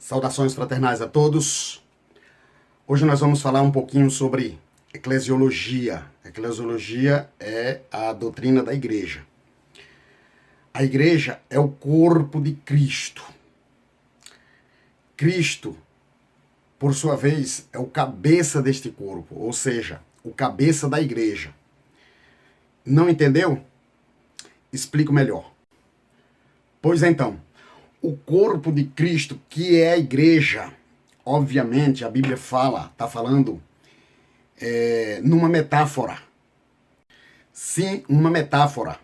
Saudações fraternais a todos. Hoje nós vamos falar um pouquinho sobre eclesiologia. Eclesiologia é a doutrina da igreja. A igreja é o corpo de Cristo. Cristo, por sua vez, é o cabeça deste corpo, ou seja, o cabeça da igreja. Não entendeu? Explico melhor. Pois então, o corpo de Cristo, que é a igreja, obviamente a Bíblia está falando numa metáfora. Sim, uma metáfora.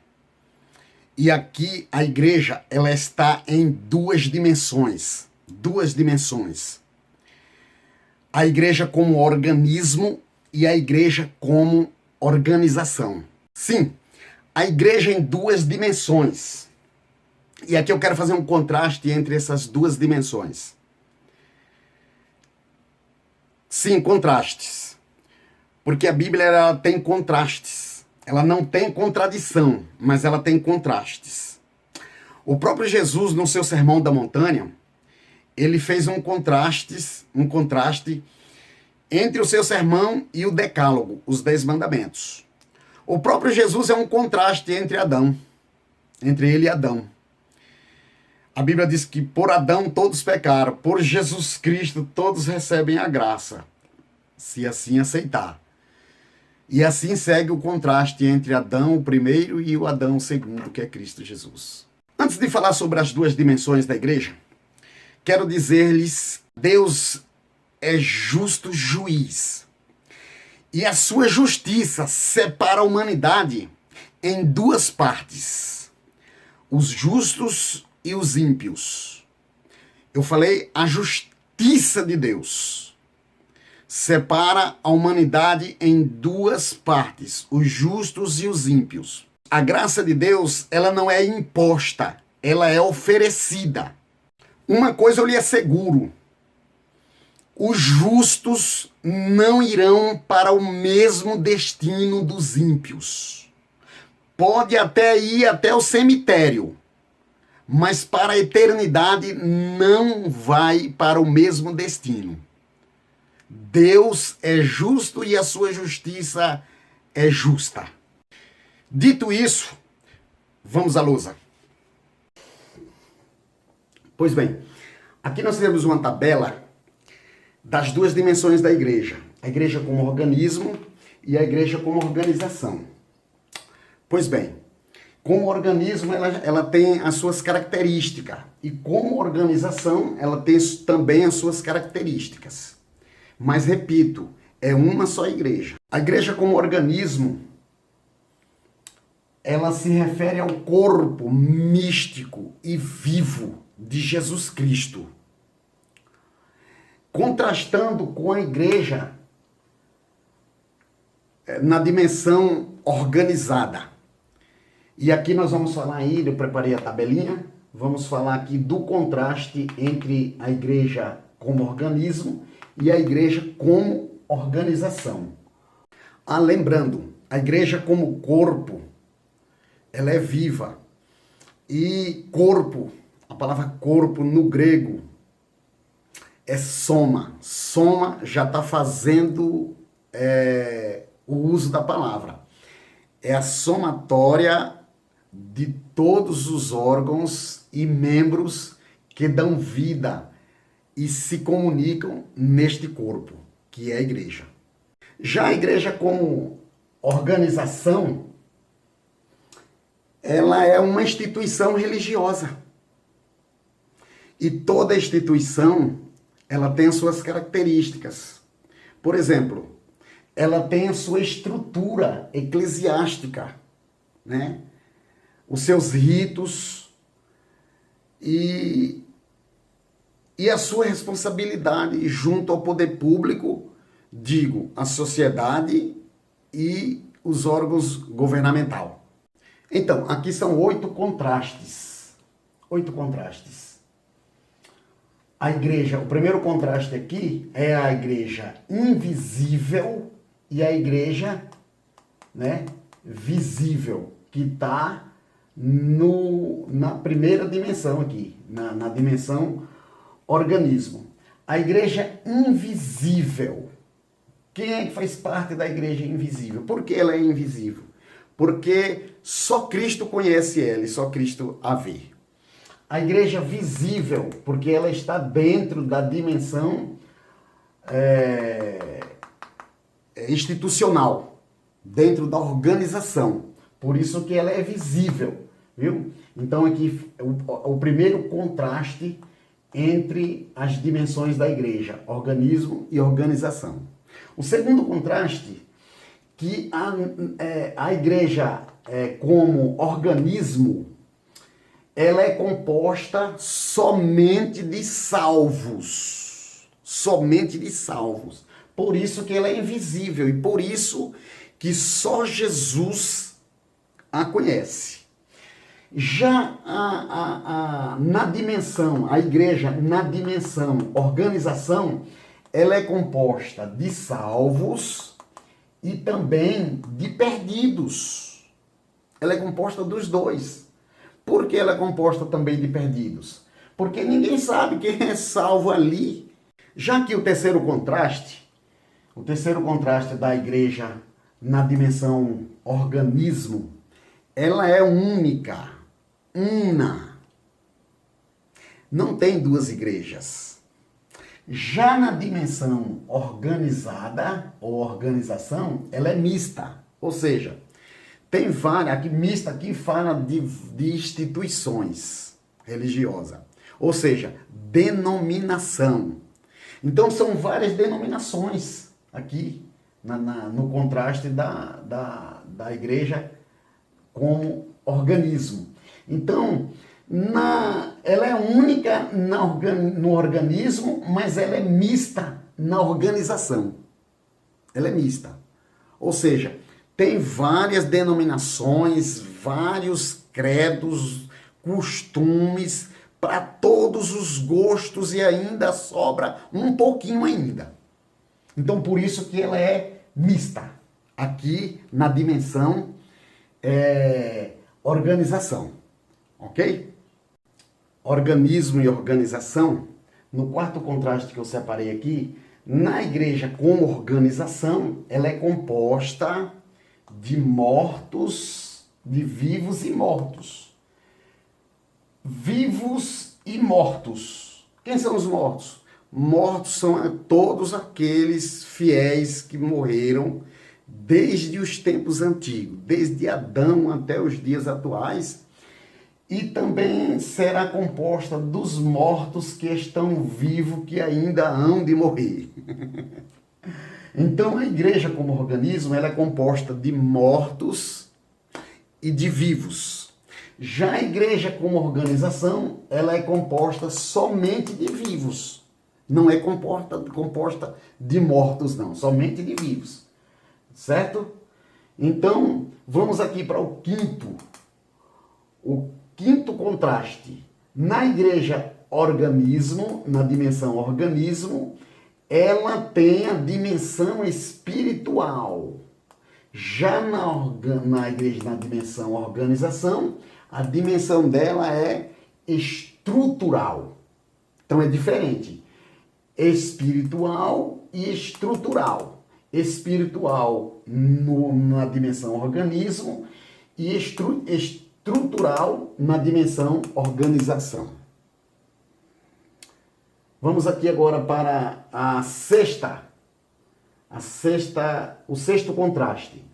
E aqui a igreja, ela está em duas dimensões. Duas dimensões. A igreja como organismo e a igreja como organização. Sim, a igreja em duas dimensões. E aqui eu quero fazer um contraste entre essas duas dimensões. Sim, contrastes. Porque a Bíblia ela tem contrastes. Ela não tem contradição, mas ela tem contrastes. O próprio Jesus, no seu Sermão da Montanha, ele fez um contraste entre o seu sermão e o Decálogo, os 10 mandamentos. O próprio Jesus é um contraste entre ele e Adão. A Bíblia diz que por Adão todos pecaram, por Jesus Cristo todos recebem a graça, se assim aceitar. E assim segue o contraste entre Adão o primeiro e o Adão o segundo, que é Cristo Jesus. Antes de falar sobre as duas dimensões da igreja, quero dizer-lhes, Deus é justo juiz. E a sua justiça separa a humanidade em duas partes. Os justos e os ímpios. Eu falei a justiça de Deus separa a humanidade em duas partes, os justos e os ímpios. A graça de Deus, ela não é imposta, ela é oferecida. Uma coisa eu lhe asseguro, os justos não irão para o mesmo destino dos ímpios. Pode até ir até o cemitério, mas para a eternidade não vai para o mesmo destino. Deus é justo e a sua justiça é justa. Dito isso, vamos à lousa. Pois bem, aqui nós temos uma tabela das duas dimensões da igreja. A igreja como organismo e a igreja como organização. Pois bem, como organismo, ela tem as suas características. E como organização, ela tem também as suas características. Mas, repito, é uma só igreja. A igreja como organismo, ela se refere ao corpo místico e vivo de Jesus Cristo. Contrastando com a igreja na dimensão organizada. E aqui nós vamos falar ainda, eu preparei a tabelinha, vamos falar aqui do contraste entre a igreja como organismo e a igreja como organização. Lembrando, a igreja como corpo, ela é viva. E corpo, a palavra corpo no grego é soma. Soma já está fazendo o uso da palavra. É a somatória de todos os órgãos e membros que dão vida e se comunicam neste corpo, que é a igreja. Já a igreja como organização, ela é uma instituição religiosa. E toda instituição, ela tem as suas características. Por exemplo, ela tem a sua estrutura eclesiástica, né? Os seus ritos e a sua responsabilidade junto ao poder público, digo, a sociedade e os órgãos governamentais. Então, aqui são 8 contrastes. 8 contrastes. A igreja, o primeiro contraste aqui é a igreja invisível e a igreja, né, visível, que está na primeira dimensão aqui, na dimensão organismo. A igreja invisível. Quem é que faz parte da igreja invisível? Por que ela é invisível? Porque só Cristo conhece ela e só Cristo a vê. A igreja visível, porque ela está dentro da dimensão institucional, dentro da organização. Por isso que ela é visível, viu? Então aqui o primeiro contraste entre as dimensões da igreja, organismo e organização. O segundo contraste, que a igreja como organismo, ela é composta somente de salvos. Somente de salvos. Por isso que ela é invisível e por isso que só Jesus a conhece. Já na dimensão, a igreja na dimensão organização, ela é composta de salvos e também de perdidos. Ela é composta dos dois. Por que ela é composta também de perdidos? Porque ninguém sabe quem é salvo ali. Já que o terceiro contraste da igreja na dimensão organismo, ela é única, una. Não tem duas igrejas. Já na dimensão organizada ou organização, ela é mista. Ou seja, tem várias, aqui mista aqui fala de instituições religiosas. Ou seja, denominação. Então são várias denominações aqui no contraste da igreja como organismo. Então, ela é única no organismo, mas ela é mista na organização. Ela é mista. Ou seja, tem várias denominações, vários credos, costumes, para todos os gostos e ainda sobra um pouquinho ainda. Então, por isso que ela é mista. Aqui na dimensão organização. Ok? Organismo e organização, no quarto contraste que eu separei aqui, na igreja como organização, ela é composta de mortos, de vivos e mortos. Vivos e mortos. Quem são os mortos? Mortos são todos aqueles fiéis que morreram desde os tempos antigos, desde Adão até os dias atuais, e também será composta dos mortos que estão vivos, que ainda hão de morrer. Então a igreja como organismo, ela é composta de mortos e de vivos. Já a igreja como organização, ela é composta somente de vivos. Não é composta de mortos, não. Somente de vivos. Certo? Então, vamos aqui para o quinto contraste. Na igreja organismo, na dimensão organismo, ela tem a dimensão espiritual. Já na igreja, na dimensão organização, a dimensão dela é estrutural. Então é diferente. Espiritual e estrutural. Espiritual na dimensão organismo e estrutural na dimensão organização. Vamos aqui agora para o sexto contraste.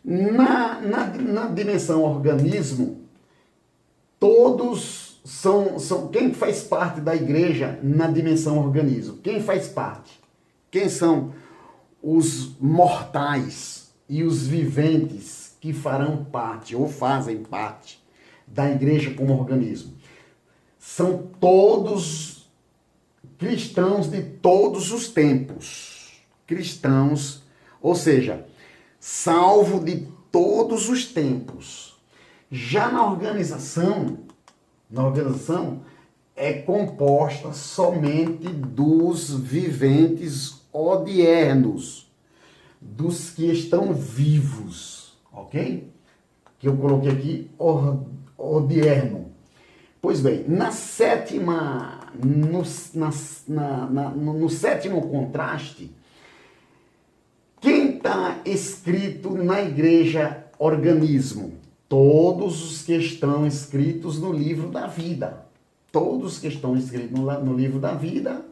Na dimensão organismo, todos são quem faz parte da igreja na dimensão organismo? Quem faz parte? Quem são os mortais e os viventes que farão parte ou fazem parte da igreja como organismo? São todos cristãos de todos os tempos. Cristãos, ou seja, salvo de todos os tempos. Já na organização é composta somente dos viventes odiernos, dos que estão vivos, ok? Que eu coloquei aqui, odierno. Pois bem, na sétima no sétimo contraste, quem está escrito na igreja organismo? Todos os que estão escritos no livro da vida. Todos que estão escritos no livro da vida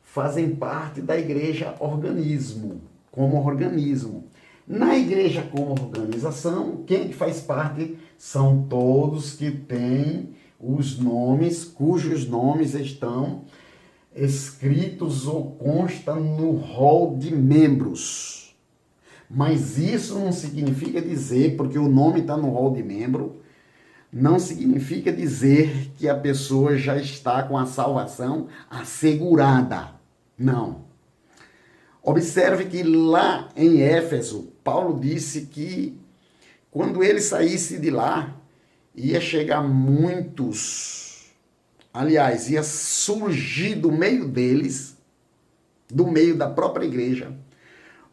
fazem parte da igreja organismo, como organismo. Na igreja como organização, quem faz parte são todos que têm os nomes, cujos nomes estão escritos ou constam no rol de membros. Mas isso não significa dizer, porque o nome está no rol de membro, não significa dizer que a pessoa já está com a salvação assegurada. Não. Observe que lá em Éfeso, Paulo disse que quando ele saísse de lá, ia chegar muitos, aliás, ia surgir do meio deles, do meio da própria igreja,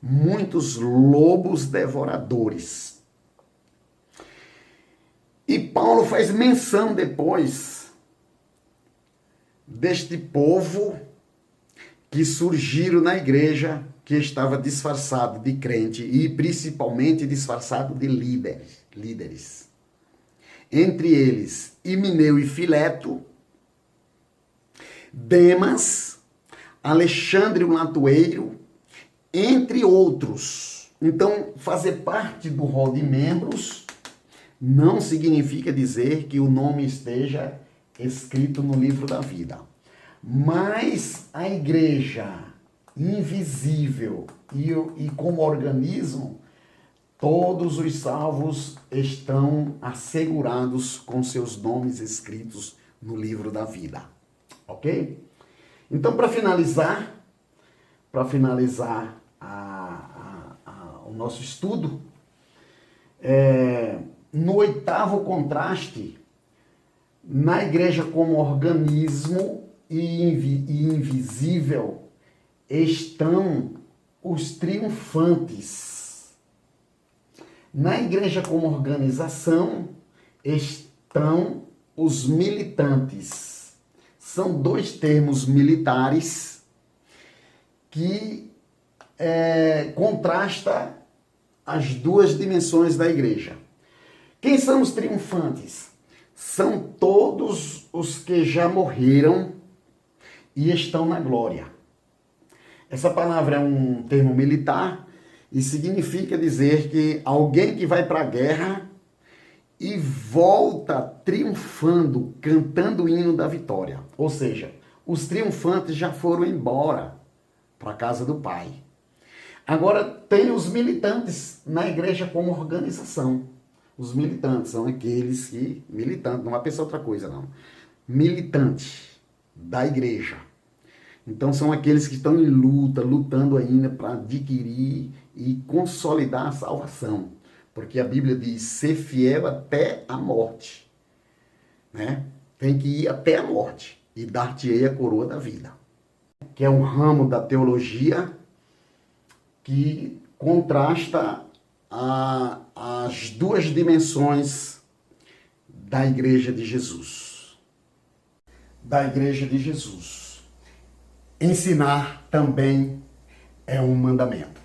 muitos lobos devoradores. E Paulo faz menção depois deste povo que surgiram na igreja, que estava disfarçado de crente e principalmente disfarçado de líderes. Entre eles, Himeneu e Fileto, Demas, Alexandre o Latueiro, entre outros. Então, fazer parte do rol de membros não significa dizer que o nome esteja escrito no livro da vida. Mas a igreja invisível e como organismo, todos os salvos estão assegurados com seus nomes escritos no livro da vida. Ok? Então, para finalizar o nosso estudo, no oitavo contraste, na igreja como organismo e invisível, estão os triunfantes. Na igreja como organização, estão os militantes. São dois termos militares que contrastam as duas dimensões da igreja. Quem são os triunfantes? São todos os que já morreram e estão na glória. Essa palavra é um termo militar e significa dizer que alguém que vai para a guerra e volta triunfando, cantando o hino da vitória. Ou seja, os triunfantes já foram embora para a casa do Pai. Agora tem os militantes na igreja como organização. Os militantes são aqueles que... Militante, não vai pensar outra coisa, não. Militante da igreja. Então são aqueles que estão em luta, lutando ainda para adquirir e consolidar a salvação. Porque a Bíblia diz, ser fiel até a morte. Né? Tem que ir até a morte e dar-te-ei a coroa da vida. Que é um ramo da teologia que contrasta as duas dimensões da igreja de Jesus. Da igreja de Jesus. Ensinar também é um mandamento.